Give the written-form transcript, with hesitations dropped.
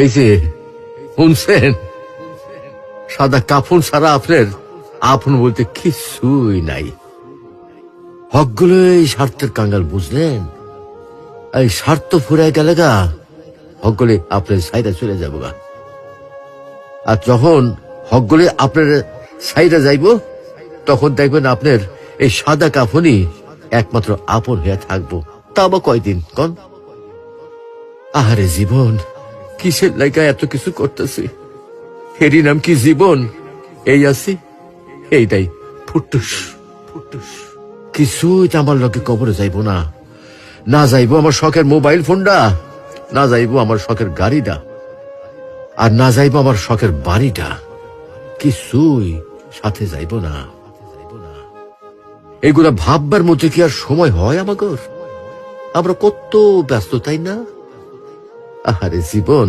এই যে শুনছেন, সাদা কাফন ছাড়া আপনার আপন বলতে কিছুই নাই। হকগুলো এই স্বার্থের কাঙ্গাল, বুঝলেন? এই স্বার্থ ফুরাই গেলে গা হকগুলি আপনার সাইডে চলে যাবো গা। আর যখন হকগুলি আপনার সাইডে যাইব, তখন দেখবেন আপনার এই সাদা কাফনই একমাত্র আপন হয়ে থাকবো। তা বা কয়দিন কন? আহারে জীবন, কিসের লাইগা এত কিছু করতেছি? এরই নাম কি জীবন? এই আছি, এইটাই ফুটুস ফুটুস। কিছুই তো আমার লোকে কবরে যাইব না। না যাইব আমার শখের মোবাইল ফোনটা, না যাইব আমার শখের গাড়িটা, আর না যাইব আমার শখের বাড়িটা। কিছুই সাথে যাইব না। এগুলা ভাববার মধ্যে কি আর সময় হয় আমাগর? আমরা কত ব্যস্ত, তাই না? আহারে জীবন।